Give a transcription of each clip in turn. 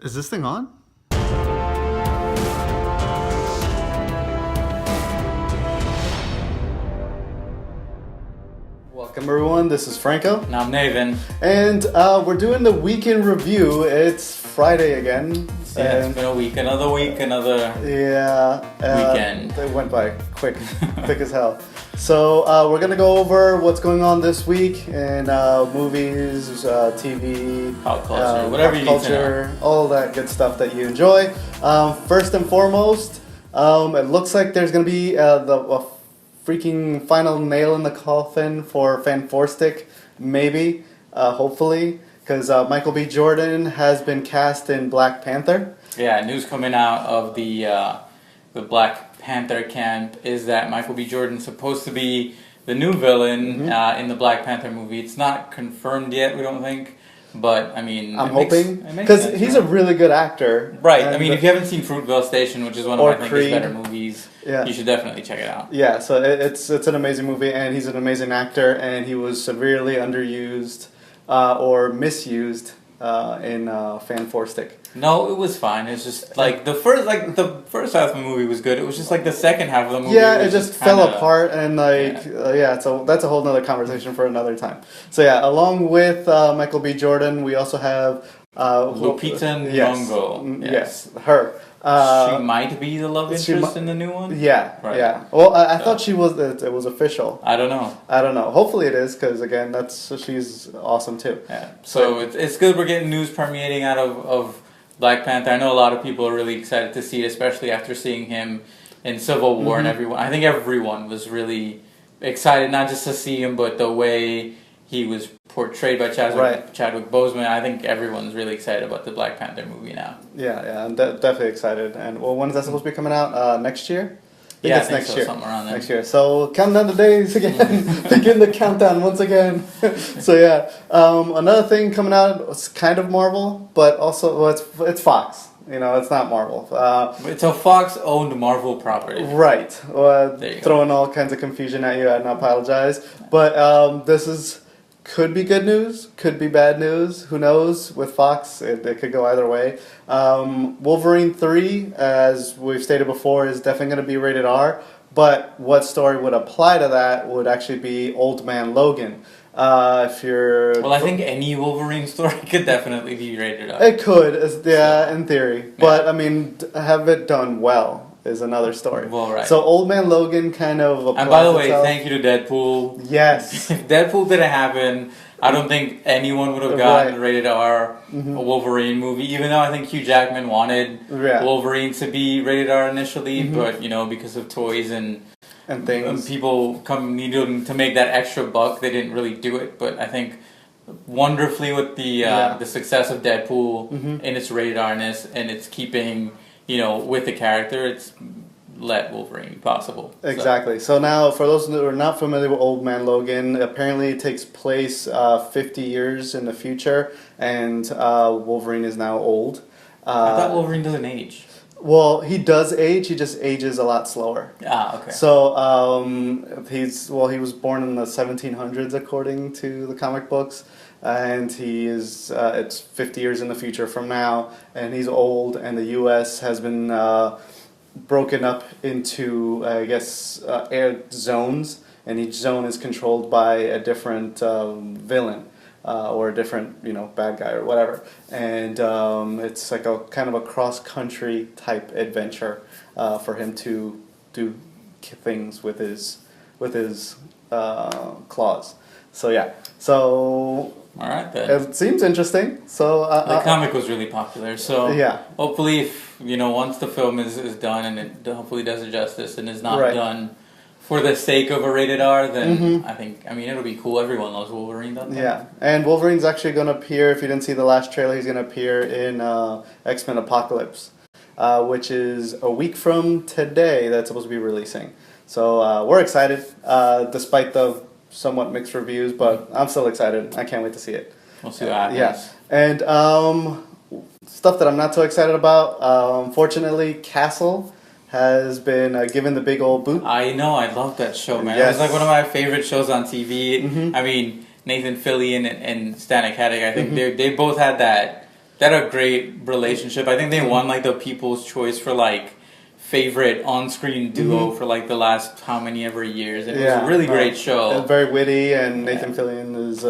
Is this thing on? Welcome everyone, this is Franco. And I'm Nathan. And we're doing the weekend review. It's Friday again. Yeah, it's been a week, another weekend. It went by quick as hell. So we're gonna go over what's going on this week in movies, TV, pop culture, whatever you need to know. All that good stuff that you enjoy. First and foremost, it looks like there's gonna be a freaking final nail in the coffin for Fantastic, maybe, hopefully, because Michael B. Jordan has been cast in Black Panther. Yeah, news coming out of the Black Panther camp is that Michael B. Jordan's supposed to be the new villain in the Black Panther movie. It's not confirmed yet, we don't think, but I mean, I'm hoping, because he's a really good actor. Right. I mean, if you haven't seen Fruitvale Station, which is one of I think his better movies, you should definitely check it out. Yeah, so it's an amazing movie, and he's an amazing actor, and he was severely underused or misused in Fantastic. No, it was fine. It's just like the first half of the movie was good. It was just like the second half of the movie. Yeah, it just fell apart, and so that's a whole nother conversation for another time. So yeah, along with Michael B. Jordan, we also have Lupita Nyong'o. Yes, her. She might be the love interest in the new one? Yeah, right. Yeah. Well, I thought she was. It was official. I don't know. Hopefully it is, because again, she's awesome too. Yeah. So it's good we're getting news permeating out of Black Panther. I know a lot of people are really excited to see it, especially after seeing him in Civil War, and everyone. I think everyone was really excited, not just to see him, but the way he was portrayed by Chadwick Boseman. I think everyone's really excited about the Black Panther movie now. Yeah, I'm definitely excited. And when is that supposed to be coming out? Next year? I think next year. Something around there. Next year. So count down the days again. Begin the countdown once again. So yeah, another thing coming out. It's kind of Marvel, but also it's Fox. You know, it's not Marvel. It's a Fox-owned Marvel property. Right. Throwing all kinds of confusion at you, and I apologize. But this could be good news, could be bad news. Who knows? With Fox, it could go either way. Wolverine 3, as we've stated before, is definitely going to be rated R. But what story would apply to that would actually be Old Man Logan. If you're... Well, I think any Wolverine story could definitely be rated R. It could, in theory. Yeah. But, I mean, have it done well is another story. Well, right. So Old Man Logan kind of applies. And by the way, thank you to Deadpool. Yes. If Deadpool didn't happen, I don't think anyone would have gotten a rated R a Wolverine movie, even though I think Hugh Jackman wanted Wolverine to be rated R initially, but because of toys and things, people needing to make that extra buck, they didn't really do it. But I think wonderfully with the success of Deadpool in its rated R-ness and its keeping with the character, it's let Wolverine be possible. Exactly. So now, for those who are not familiar with Old Man Logan, apparently it takes place 50 years in the future, and Wolverine is now old. I thought Wolverine doesn't age. Well, he does age. He just ages a lot slower. Ah, okay. So he was born in the 1700s according to the comic books. And he is, it's 50 years in the future from now, and he's old, and the U.S. has been broken up into, air zones, and each zone is controlled by a different villain or a different, bad guy or whatever. And it's like a kind of a cross-country type adventure for him to do things with his claws. So yeah, all right, then. It seems interesting. So the comic was really popular. So hopefully, if once the film is done and it hopefully does it justice and is not done for the sake of a rated R, then I think it'll be cool. Everyone loves Wolverine, don't they? Yeah, and Wolverine's actually going to appear. If you didn't see the last trailer, he's going to appear in X-Men Apocalypse, which is a week from today. That's supposed to be releasing. So we're excited, despite the somewhat mixed reviews, but I'm still excited. I can't wait to see it. We'll see what happens. Yeah. And stuff that I'm not so excited about, unfortunately, Castle has been given the big old boot. I know, I love that show, man. Yes. It was like one of my favorite shows on TV. I mean, Nathan Fillion and Stanek Haddock, I think they both had that They had a great relationship. I think they won like the People's Choice for like favorite on-screen duo for like the last how many ever years. It was a really great show. It's very witty, and Nathan Fillion is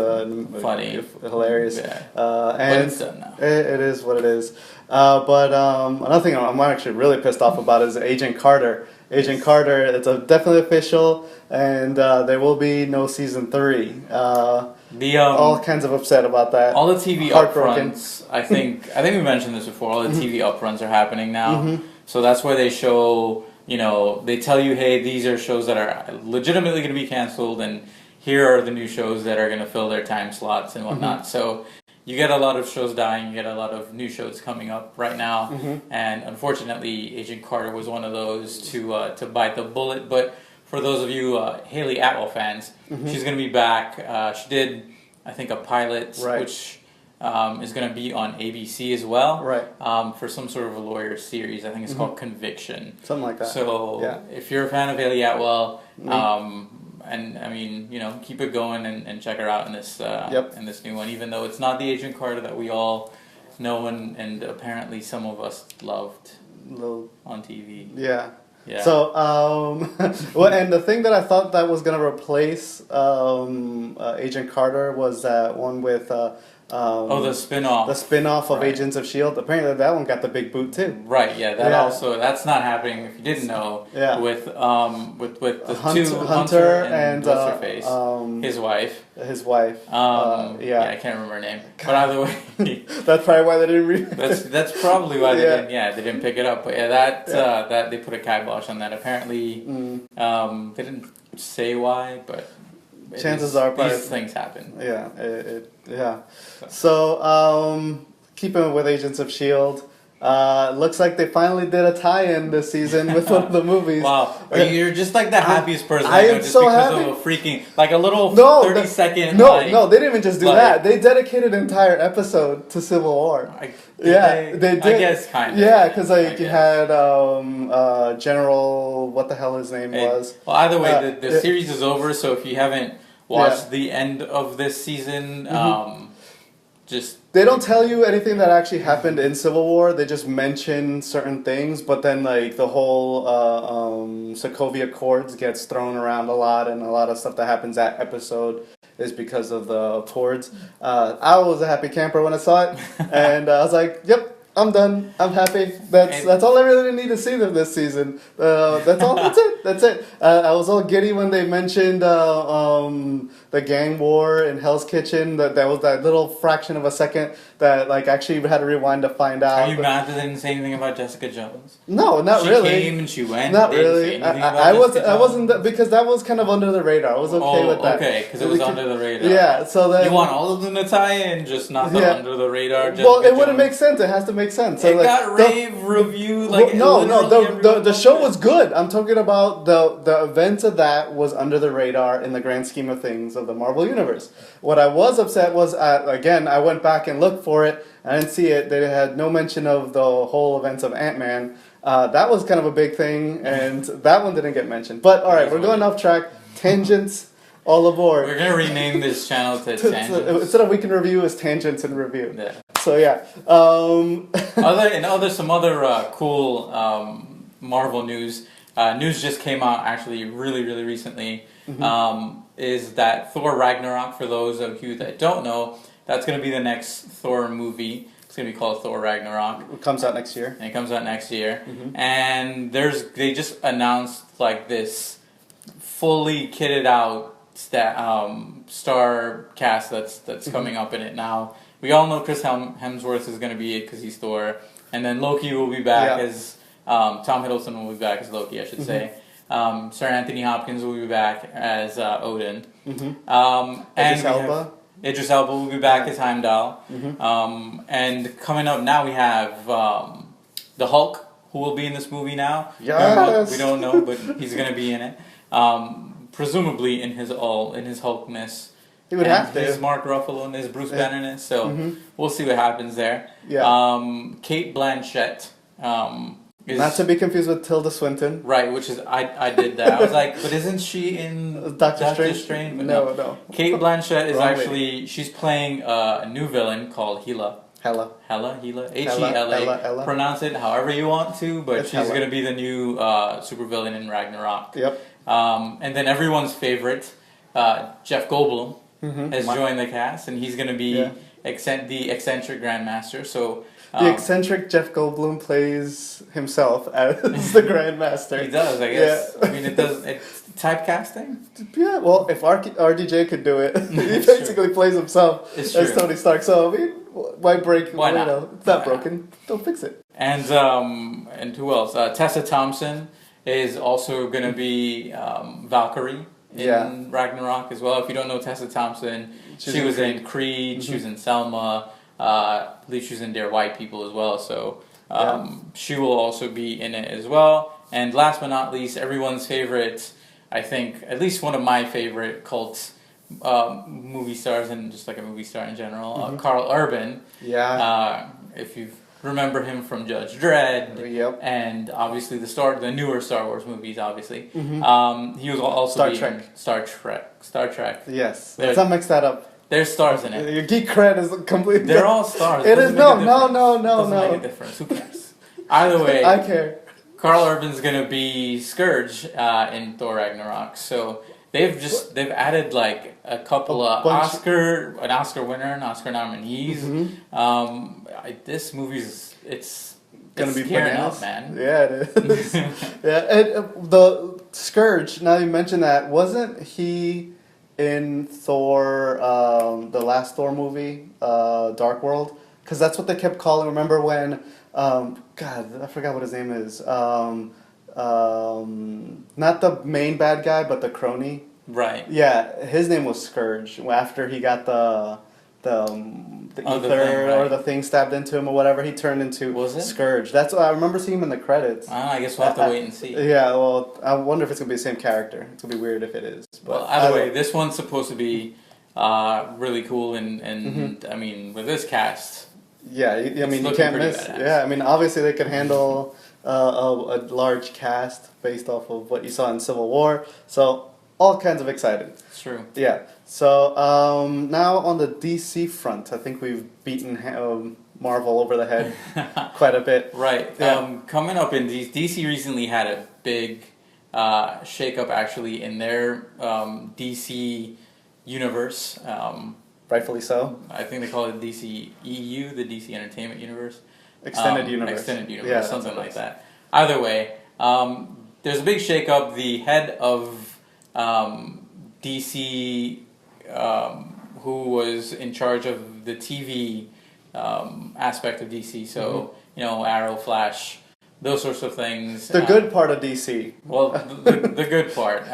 funny, hilarious. Yeah. And it's done now. It is what it is. But another thing I'm actually really pissed off about is Agent Carter. Agent Carter, it's definitely official, and there will be no season 3. All kinds of upset about that. All the TV upfronts, I think we mentioned this before, all the TV upfronts are happening now. So that's where they show, they tell you, hey, these are shows that are legitimately going to be canceled, and here are the new shows that are going to fill their time slots and whatnot. So you get a lot of shows dying, you get a lot of new shows coming up right now, and unfortunately, Agent Carter was one of those to bite the bullet. But for those of you Haley Atwell fans, she's going to be back. She did, I think, a pilot, which is going to be on ABC as well, for some sort of a lawyer series. I think it's called Conviction. Something like that. So if you're a fan of Haley Atwell, and I mean, keep it going and check her out in this in this new one, even though it's not the Agent Carter that we all know and apparently some of us loved on TV. Yeah. So, and the thing that I thought that was going to replace Agent Carter was that one with the spin-off. The spin-off of Agents of S.H.I.E.L.D. Apparently that one got the big boot too. Right, that's not happening if you didn't know. Yeah. With the Hunter and what's her face? His wife. His wife. I can't remember her name. But either way, that's probably why they didn't that's probably why they didn't pick it up. But that they put a kibosh on that. Apparently they didn't say why, but chances are these things happen. Yeah. So, keeping with Agents of S.H.I.E.L.D., looks like they finally did a tie-in this season with one of the movies. Wow. You're just like the happiest person I I know, am just so because happy. of a freaking, like a little 30-second... No, they didn't even just do that. They dedicated an entire episode to Civil War. They did. I guess kind of. Yeah, because you had General, what the hell his name was. Well, either way, the series is over, so if you haven't watched the end of this season, they don't tell you anything that actually happened in Civil War. They just mention certain things, but then like the whole Sokovia Accords gets thrown around a lot, and a lot of stuff that happens that episode is because of the Accords. I was a happy camper when I saw it, and I was like, "Yep, I'm done. I'm happy. That's all I really need to see of this season. That's all. That's it. I was all giddy when they mentioned the gang war in Hell's Kitchen. That was that little fraction of a second that like actually had to rewind to find out. Are you mad that they didn't say anything about Jessica Jones? No, not really. She came and she went. Not really. I wasn't because that was kind of under the radar. I was okay with that. Okay, because it was under the radar. Yeah. So then you want all of them to tie in, just not the under the radar. Well, it wouldn't make sense. It has to make sense. So it got rave review. Like the show was good. I'm talking about the events of that was under the radar in the grand scheme of things of the Marvel Universe. What I was upset was, again, I went back and looked for it. I didn't see it. They had no mention of the whole events of Ant-Man. That was kind of a big thing, and that one didn't get mentioned. But, all right, we're going off track. Tangents, all aboard. We're going to rename this channel to Tangents. Instead of Week in Review, it's Tangents in Review. Yeah. So, yeah. Some other cool Marvel news. News just came out, actually, really, really recently. Is that Thor Ragnarok, for those of you that don't know, that's going to be the next Thor movie. It's going to be called Thor Ragnarok. It comes out next year. And they just announced like this fully kitted out star cast that's coming up in it now. We all know Chris Hemsworth is going to be it because he's Thor. And then Loki will be back as... Tom Hiddleston will be back as Loki, I should say. Sir Anthony Hopkins will be back as Odin. Idris Elba will be back as Heimdall. And coming up now we have the Hulk, who will be in this movie now. Yes. We don't know, but he's going to be in it. Presumably in his Hulkness. He would have to. His Mark Ruffalo and his Bruce Bannerness. So we'll see what happens there. Yeah. Kate Blanchett. Not to be confused with Tilda Swinton. Right, which is, I did that. I was like, but isn't she in Doctor Strange? But no. Kate Blanchett is she's playing a new villain called Hela. Hela, H-E-L-A. Pronounce it however you want to, but she's going to be the new supervillain in Ragnarok. Yep. And then everyone's favorite, Jeff Goldblum, has joined the cast, and he's going to be the eccentric Grandmaster. So the eccentric Jeff Goldblum plays himself as the Grandmaster. He does, I guess. Yeah. I mean, it's typecasting. Yeah, well, if RDJ could do it, he basically plays himself as Tony Stark. So I mean, why break? Why not? It's not broken. Don't fix it. And who else? Tessa Thompson is also going to be Valkyrie in Ragnarok as well. If you don't know Tessa Thompson, she was in Creed. She was in Selma. I believe she was in Dear White People as well. So she will also be in it as well. And last but not least, everyone's favorite, I think, at least one of my favorite cult movie stars, and just like a movie star in general, Carl Urban. Yeah. If you remember him from Judge Dredd, and obviously the newer Star Wars movies, obviously. He was also Star Trek. Yes. Let's not mix that up. There's stars in it. Your geek cred is completely. They're all stars. It is no. Doesn't make a difference. Who cares? Either way, I care. Carl Urban's gonna be Scourge in Thor Ragnarok. So they've added like a couple of an Oscar winner, and Oscar nominees. This movie's it's gonna be bananas, man. Yeah, it is. And the Scourge. Now you mentioned that, wasn't he in Thor, the last Thor movie, Dark World? Because that's what they kept calling. Remember when? God, I forgot what his name is. Not the main bad guy, but the crony. Right. Yeah, his name was Scourge. After he got the ether or the thing stabbed into him or whatever, he turned into Scourge. That's what I remember seeing him in the credits. I guess we'll have to wait and see. Yeah, well, I wonder if it's gonna be the same character. It's gonna be weird if it is. But well, either way, this one's supposed to be really cool, and I mean, with this cast. Yeah, I mean, you can't miss. Badass. Yeah, I mean, obviously they can handle a large cast based off of what you saw in Civil War. So all kinds of excited. It's true. Yeah. So now on the DC front, I think we've beaten Marvel over the head quite a bit. Right. Yeah. Coming up in DC recently had a big shakeup actually in their DC universe. Rightfully so. I think they call it DCEU, the DC Entertainment Universe. Extended Universe. Yeah, something like that. Either way, there's a big shakeup. The head of DC, who was in charge of the TV aspect of DC, so, Arrow, Flash, those sorts of things. The good part of DC. Well, the good part.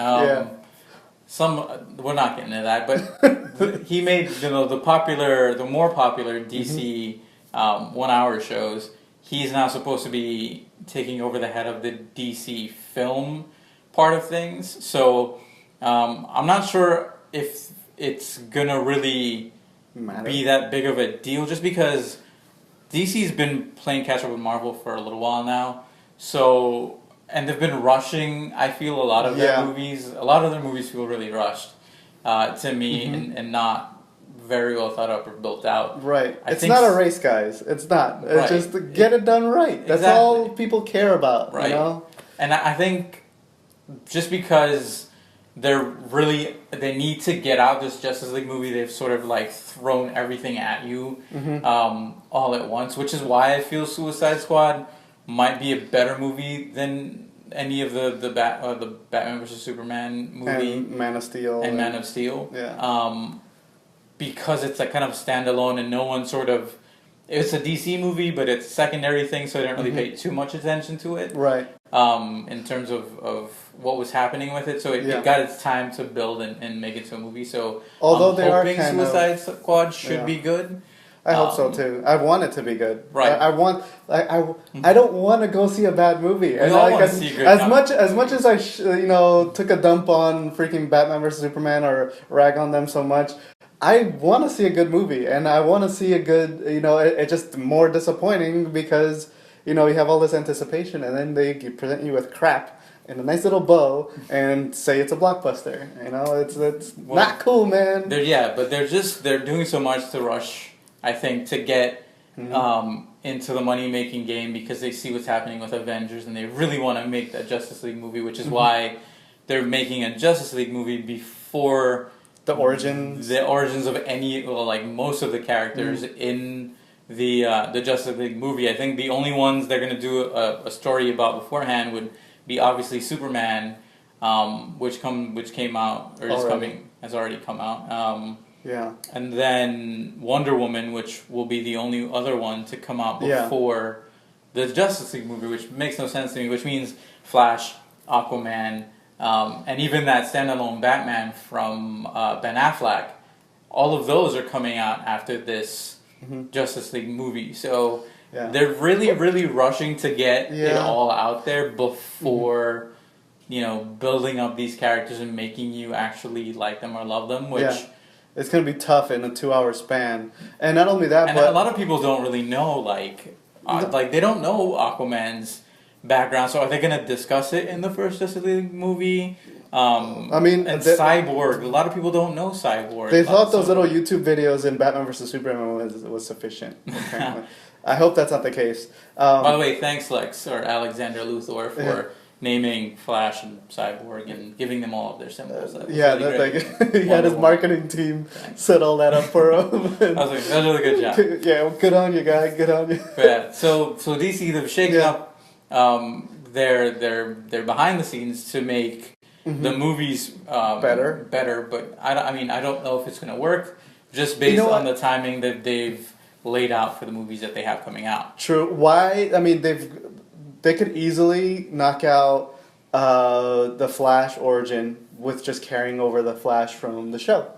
We're not getting into that, but he made the more popular DC 1 hour shows. He's now supposed to be taking over the head of the DC film part of things. So I'm not sure if it's gonna really be that big of a deal, just because DC's been playing catch up with Marvel for a little while now. So. And they've been rushing. I feel a lot of their movies. A lot of their movies feel really rushed to me, and not very well thought up or built out. Right. It's not a race, guys. It's not. It's just get it done right. That's all people care about. Right. You know? And I think just because they need to get out this Justice League movie, they've sort of like thrown everything at you all at once, which is why I feel Suicide Squad might be a better movie than any of the Batman vs Superman movie, and Man of Steel, Yeah. Because it's like kind of standalone, and no one sort of. It's a DC movie, but it's a secondary thing, so I didn't really pay too much attention to it. Right. In terms of what was happening with it, so it got its time to build and make it to a movie. So although I'm hoping Suicide Squad should be good. I hope so too. I want it to be good. Right. I don't want to go see a bad movie. And want to see good as much as I took a dump on freaking Batman vs Superman or rag on them so much, I want to see a good movie, and I want to see a good. It's just more disappointing because you have all this anticipation, and then they present you with crap in a nice little bow and say it's a blockbuster. It's not cool, man. But they're doing so much to rush. I think to get into the money-making game because they see what's happening with Avengers and they really want to make that Justice League movie, which is why they're making a Justice League movie before the origins of any, well, like most of the characters in the Justice League movie. I think the only ones they're going to do a story about beforehand would be obviously Superman, which came out or has already come out. And then Wonder Woman, which will be the only other one to come out before the Justice League movie, which makes no sense to me, which means Flash, Aquaman, and even that standalone Batman from Ben Affleck, all of those are coming out after this Justice League movie. So they're really, really rushing to get it all out there before, building up these characters and making you actually like them or love them, which... It's going to be tough in a 2-hour span. And not only that, but... a lot of people don't really know, they don't know Aquaman's background, so are they going to discuss it in the first Justice League movie? Cyborg. A lot of people don't know Cyborg. They thought those little YouTube videos in Batman vs. Superman was sufficient, apparently. I hope that's not the case. By the way, thanks Lex, or Alexander Luthor, for... naming Flash and Cyborg and giving them all of their symbols. He had his marketing team set all that up for him. I was like, that was a really good job. Yeah, well, good on you, guy. Good on you. So DC, they've shaken up their behind the scenes to make the movies better. But I don't know if it's going to work just based on the timing that they've laid out for the movies that they have coming out. True. Why? They could easily knock out the Flash origin with just carrying over the Flash from the show.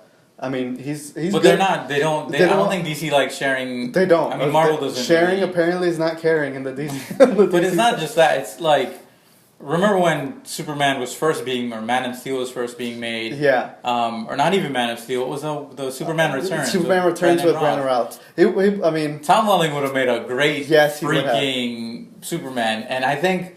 He's but good. they're not. They don't. I don't think DC likes sharing. They don't. Marvel doesn't. Sharing apparently is not caring in the DC. But it's not just that. It's like, remember when Superman was first being, or Man of Steel was first being made? Yeah. Or not even Man of Steel. What was the Superman Returns? Superman Returns with Brandon Routh. Tom Welling would have made a great freaking Superman, and I think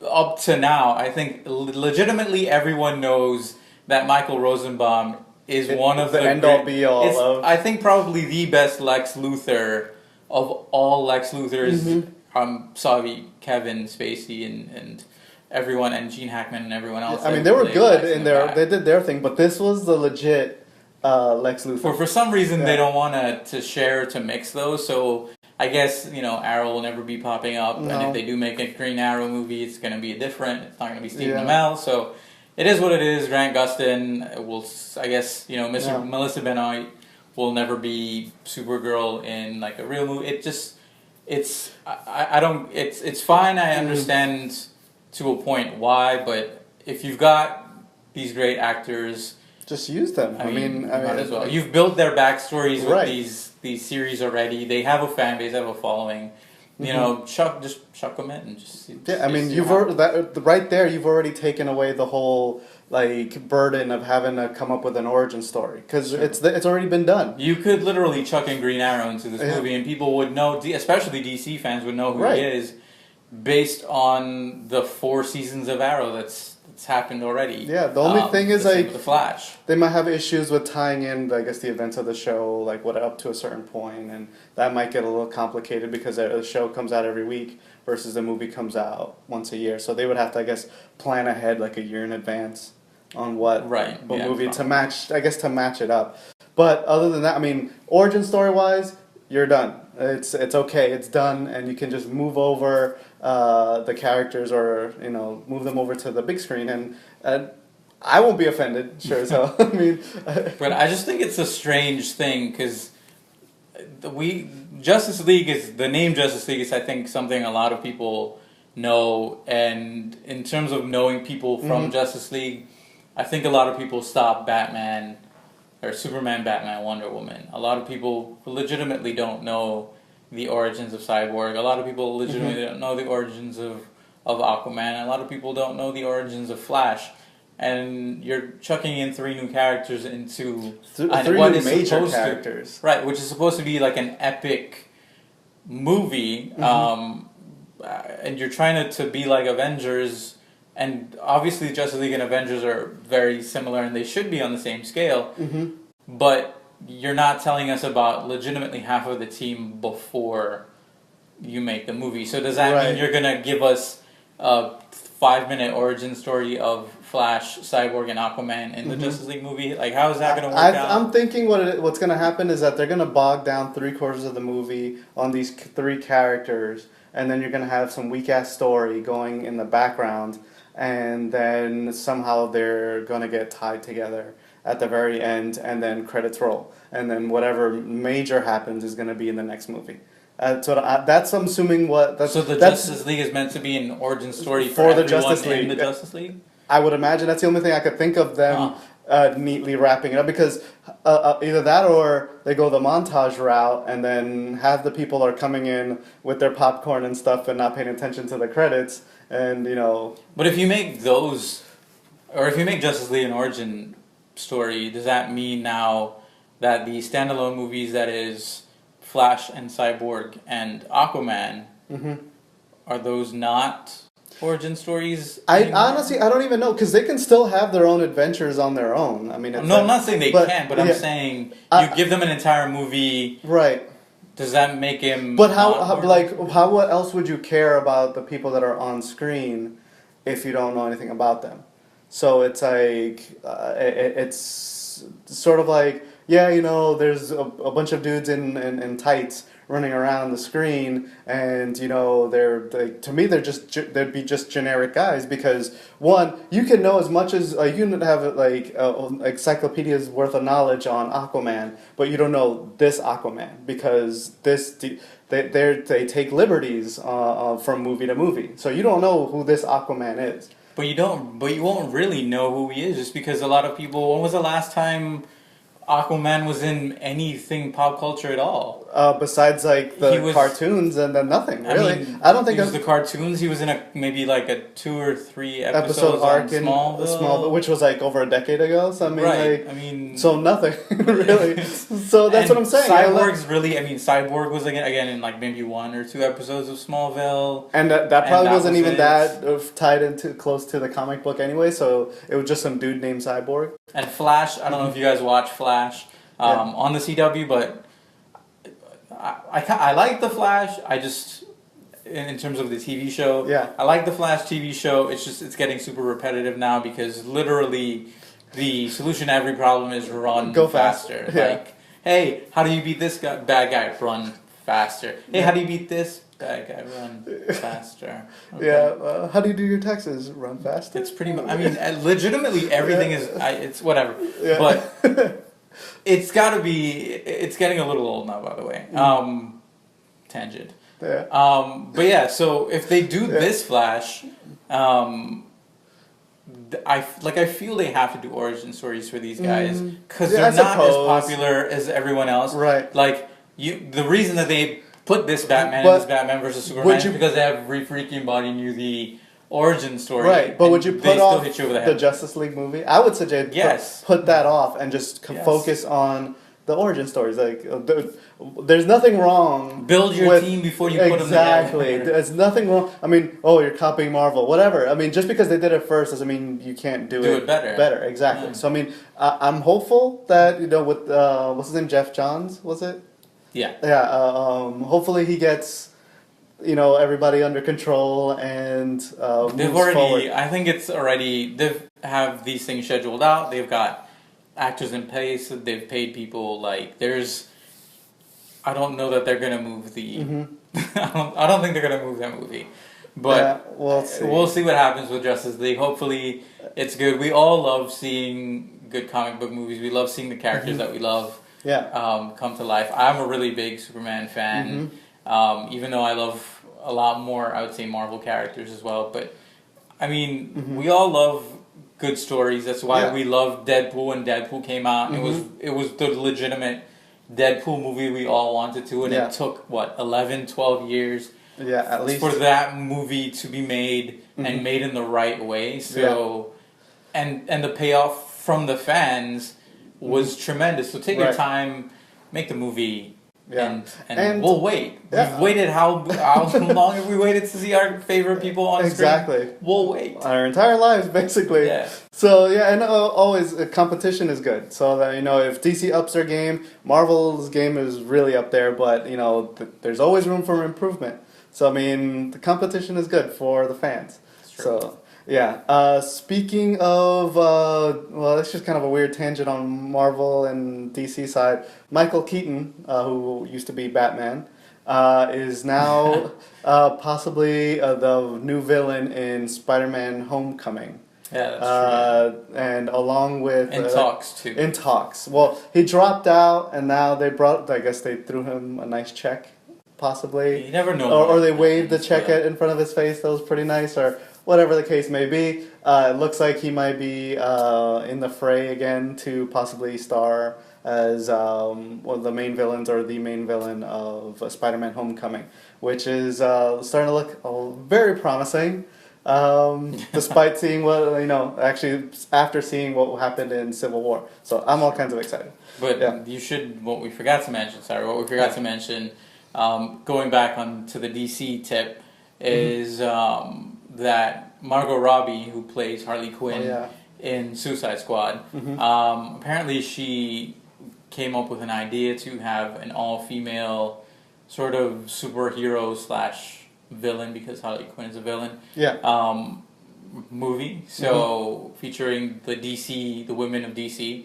up to now, legitimately everyone knows that Michael Rosenbaum is one of the end-all be-all of... I think probably the best Lex Luthor of all Lex Luthors. Sorry, Kevin Spacey and everyone, and Gene Hackman and everyone else. They were good in they did their thing, but this was the legit Lex Luthor. For some reason, they don't want to share, to mix those, so I guess, Arrow will never be popping up, and if they do make a Green Arrow movie, it's going to be different. It's not going to be Stephen Amell, so it is what it is. Grant Gustin will, I guess, Melissa Benoist will never be Supergirl in, a real movie. It's fine, I understand to a point why, but if you've got these great actors... just use them. Might as well. You've built their backstories with these series already. They have a fan base, they have a following. Chuck them in and just. You've right there. You've already taken away the whole burden of having to come up with an origin story because it's already been done. You could literally chuck in Green Arrow into this movie, and people would know, especially DC fans would know who he is, based on the 4 seasons of Arrow that's happened already. Yeah, the only thing is the Flash. They might have issues with tying in, I guess, the events of the show, up to a certain point, and that might get a little complicated because the show comes out every week versus the movie comes out once a year. So they would have to, I guess, plan ahead a year in advance on what movie to match it up. But other than that, origin story wise, you're done. It's okay. It's done, and you can just move over the characters, or move them over to the big screen, and I won't be offended. Sure as hell. But I just think it's a strange thing because Justice League is the name. Justice League is, I think, something a lot of people know, and in terms of knowing people from Justice League, I think a lot of people stop Batman. Or Superman, Batman, Wonder Woman. A lot of people legitimately don't know the origins of Cyborg. A lot of people legitimately don't know the origins of Aquaman. A lot of people don't know the origins of Flash. And you're chucking in 3 new characters into... 3 new major characters. Right, which is supposed to be an epic movie. And you're trying to be like Avengers... And obviously Justice League and Avengers are very similar, and they should be on the same scale. But you're not telling us about legitimately half of the team before you make the movie. So does that mean you're gonna give us a 5-minute origin story of Flash, Cyborg, and Aquaman in the Justice League movie? Like, how is that gonna work out? I'm thinking what's gonna happen is that they're gonna bog down 3/4 of the movie on these 3 characters, and then you're gonna have some weak ass story going in the background, and then somehow they're gonna get tied together at the very end, and then credits roll, and then whatever major happens is gonna be in the next movie. So that's I'm assuming so the Justice League is meant to be an origin story for the Justice League. In the Justice League. I would imagine that's the only thing I could think of them neatly wrapping it up, because either that or they go the montage route and then have the people are coming in with their popcorn and stuff and not paying attention to the credits, and But if you make those, or if you make Justice League an origin story, does that mean now that the standalone movies, that is Flash and Cyborg and Aquaman, are those not origin stories? I honestly, I don't even know, because they can still have their own adventures on their own. I mean, I'm not saying they can't, but I'm saying you give them an entire movie. Right. Does that make him? But what else would you care about the people that are on screen if you don't know anything about them? So it's like it's sort of like, there's a bunch of dudes in tights running around the screen, and to me they'd be just generic guys, because one, you can know as much as you can have encyclopedias worth of knowledge on Aquaman, but you don't know this Aquaman, because they take liberties from movie to movie, so you don't know who this Aquaman is. But you won't really know who he is, just because a lot of people. When was the last time Aquaman was in anything pop culture at all? Besides the cartoons, and then nothing really. I don't think it was the cartoons. He was in maybe a 2 or 3 episode arc in Smallville, which was over a decade ago. So I mean, so nothing really. So that's what I'm saying. Cyborg was again in maybe 1 or 2 episodes of Smallville, and that probably wasn't even that tied into close to the comic book anyway. So it was just some dude named Cyborg. And Flash, I don't know if you guys watch Flash on the CW, but I like the Flash. I just, in terms of the TV show, I like the Flash TV show. It's getting super repetitive now, because literally the solution to every problem is go faster. Yeah. Hey, how do you beat this bad guy? Run faster. Hey, how do you beat this bad guy? Run faster. Okay. Yeah. How do you do your taxes? Run faster. It's pretty much. I mean, legitimately everything is. It's whatever. Yeah. But it's got to be. It's getting a little old now, by the way. Tangent. Yeah. But yeah. So if they do this Flash, I feel they have to do origin stories for these guys, because they're not as popular as everyone else. Right. The reason that they put this Batman and this Batman versus Superman is because every freaking body knew the origin story. Right, but would you put off the Justice League movie? I would suggest put that off and just focus on the origin stories. There's nothing wrong. Build your team before you put them together. Exactly. There's nothing wrong. I mean, you're copying Marvel, whatever. I mean, just because they did it first doesn't mean you can't do it better. Better, exactly. Yeah. So I mean, I'm hopeful that with what's his name, Jeff Johns, was it? Yeah. Yeah. Hopefully he gets everybody under control, and they've already forward. I think it's already they have these things scheduled out. They've got actors in place. They've paid people. I don't know that they're gonna move the. I don't think they're gonna move that movie, but we'll see. We'll see what happens with Justice League. Hopefully, it's good. We all love seeing good comic book movies. We love seeing the characters that we love. Come to life. I'm a really big Superman fan, even though I love a lot more, I would say, Marvel characters as well. But I mean, we all love good stories. That's why we loved Deadpool when Deadpool came out. It was the legitimate Deadpool movie we all wanted to, and it took 11, 12 years at least for that movie to be made and made in the right way. So and the payoff from the fans was tremendous. So take your time, make the movie Yeah. And we'll wait. Yeah. We've waited how long have we waited to see our favorite people on screen? Exactly. We'll wait. Our entire lives, basically. Yeah. So, yeah, and always, competition is good. So, that, if DC ups their game, Marvel's game is really up there, but, there's always room for improvement. So, I mean, the competition is good for the fans. That's true. So, yeah. Speaking of, well, it's just kind of a weird tangent on Marvel and DC side. Michael Keaton, who used to be Batman, is now possibly the new villain in Spider-Man Homecoming. Yeah, that's true. And along with... In talks, too. In talks. Well, he dropped out, and now I guess they threw him a nice check, possibly. You never know. Or they waved the check in front of his face. That was pretty nice, or whatever the case may be. It looks like he might be in the fray again to possibly star as one of the main villains or the main villain of Spider-Man Homecoming, which is starting to look very promising. Despite seeing actually after seeing what happened in Civil War. So I'm all kinds of excited. But what we forgot to mention, going back on to the DC tip, is that Margot Robbie, who plays Harley Quinn in Suicide Squad, apparently she came up with an idea to have an all-female sort of superhero / villain, because Harley Quinn is a villain. Movie. So featuring the women of DC,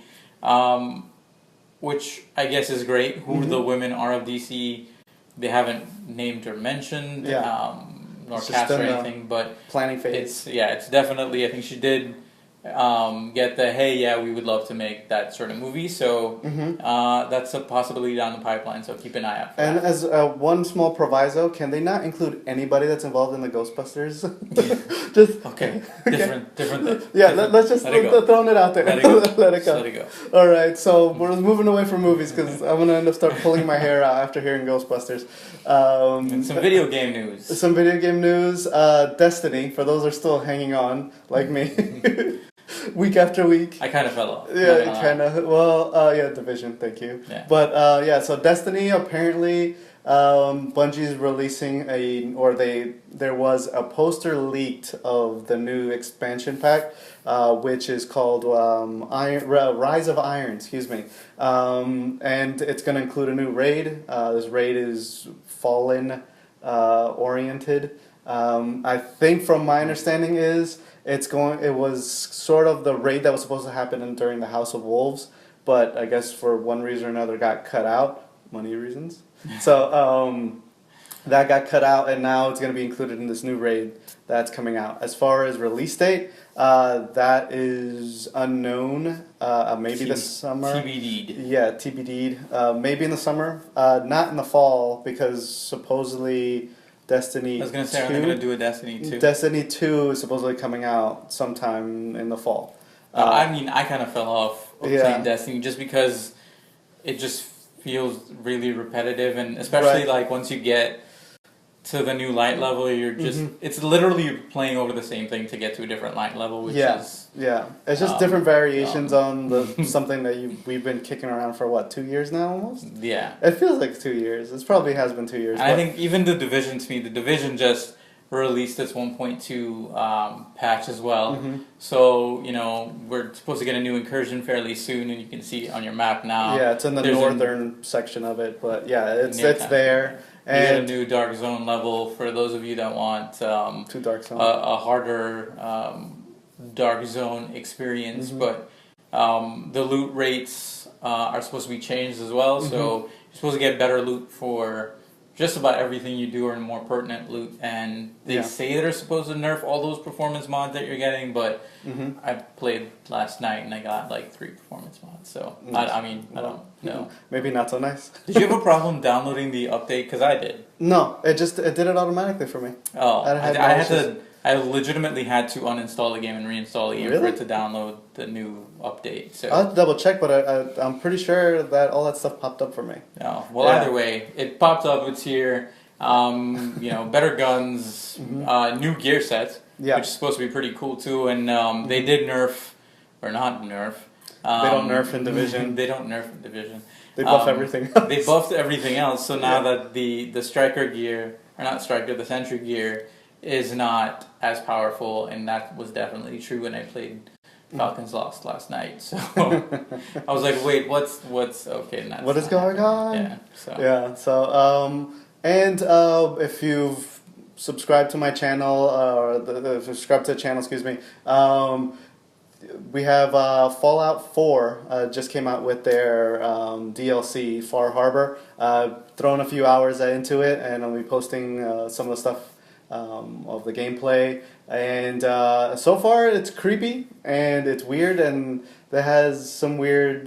which I guess is great. Who the women are of DC, they haven't named or mentioned, nor cast or anything. But planning phase. It's definitely. I think she did get the we would love to make that sort of movie. So that's a possibility down the pipeline. So keep an eye out for that. And as one small proviso, can they not include anybody that's involved in the Ghostbusters? Just okay. Different thing. Yeah, let's just throw it out there. Let it go. All right, so we're moving away from movies because I'm gonna end up pulling my hair out after hearing Ghostbusters. And some video game news. Destiny, for those who are still hanging on like me. Week after week. I kind of fell off. Yeah, kind of. Well, Division, thank you. Yeah. But, so Destiny, apparently, Bungie's releasing there was a poster leaked of the new expansion pack, which is called Rise of Iron, and it's going to include a new raid. This raid is Fallen oriented. I think from my understanding it was sort of the raid that was supposed to happen during the House of Wolves, but I guess for one reason or another got cut out, money reasons. So that got cut out, and now it's going to be included in this new raid that's coming out. As far as release date, that is unknown. Maybe this summer. TBD'd. Yeah, TBD'd. Maybe in the summer. Not in the fall, because supposedly Destiny 2. I was going to say, are they going to do a Destiny 2? Destiny 2 is supposedly coming out sometime in the fall. I kind of fell off playing Destiny just because it just feels really repetitive, and especially once you get to the new light level, you're just it's literally playing over the same thing to get to a different light level, which is it's just different variations on the something that we've been kicking around for 2 years now almost. It feels like 2 years. It probably has been 2 years. And I think even the Division just released its 1.2 patch as well. So we're supposed to get a new incursion fairly soon, and you can see it on your map now. Yeah, it's in the northern section of it, but it's there. And you get a new Dark Zone level for those of you that want a harder Dark Zone experience. But the loot rates are supposed to be changed as well, so you're supposed to get better loot for just about everything you do, or more pertinent loot. And they say they're supposed to nerf all those performance mods that you're getting, but I played last night and I got 3 performance mods. So I don't know. Maybe not so nice. Did you have a problem downloading the update? Because I did. No, it did it automatically for me. Oh, I legitimately had to uninstall the game and reinstall it for it to download the new update. So I'll have to double check, but I'm pretty sure that all that stuff popped up for me. Oh, well, either way, it popped up. It's here. Better guns, new gear sets, which is supposed to be pretty cool too. And they did nerf, or not nerf. They don't nerf in Division. They don't nerf in Division. They buff everything else. They buffed everything else, so now that the striker gear, or not striker, the sentry gear is not as powerful, and that was definitely true when I played Falcons lost last night. So I was like, wait, what's okay? What is going on? Yeah. So and if you've subscribed to my channel or subscribed to the channel, excuse me. We have Fallout 4 just came out with their DLC, Far Harbor. Thrown a few hours into it, and I'll be posting some of the stuff of the gameplay. And so far, it's creepy and it's weird, and it has some weird,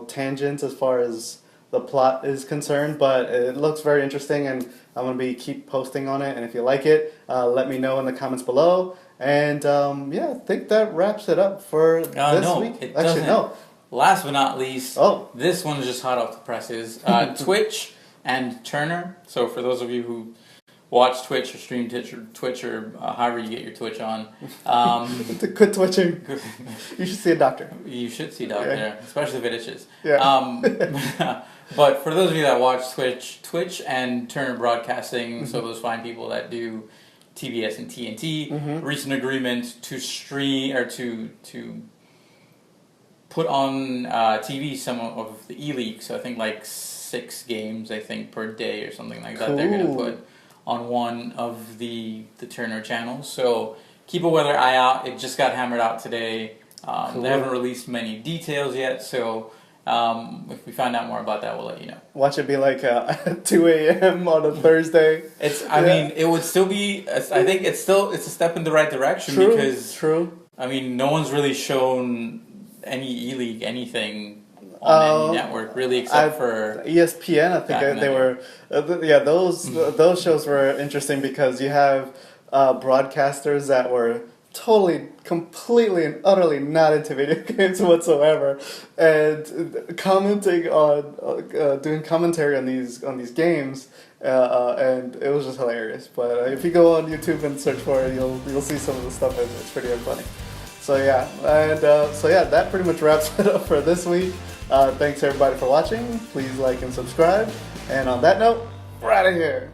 tangents as far as the plot is concerned. But it looks very interesting, and I'm gonna keep posting on it. And if you like it, let me know in the comments below. And I think that wraps it up for this week. It doesn't. No. Last but not least, this one's just hot off the presses. Twitch and Turner. So for those of you who watch Twitch or stream Twitch or however you get your Twitch on, quit twitching. You should see a doctor. You should see a doctor, especially if it itches. Yeah. But for those of you that watch Twitch and Turner Broadcasting, so those fine people that do TBS and TNT, recent agreement to stream or to put on TV some of the E-League. So I think like 6 games per day or something like that. Cool. They're going to put on one of the Turner channels. So keep a weather eye out. It just got hammered out today. Cool. They haven't released many details yet. So if we find out more about that, we'll let you know. Watch it be like 2 a.m. on a Thursday. I mean, it would still be. I think it's a step in the right direction because I mean, no one's really shown any E-League anything on any network really, except for ESPN. I think they were. Those shows were interesting because you have broadcasters that were completely and utterly not into video games whatsoever, and commenting on doing commentary on these games, and it was just hilarious. But if you go on YouTube and search for it, you'll see some of the stuff, and it's pretty funny. So that pretty much wraps it up for this week. Thanks everybody for watching. Please like and subscribe. And on that note, we're out of here.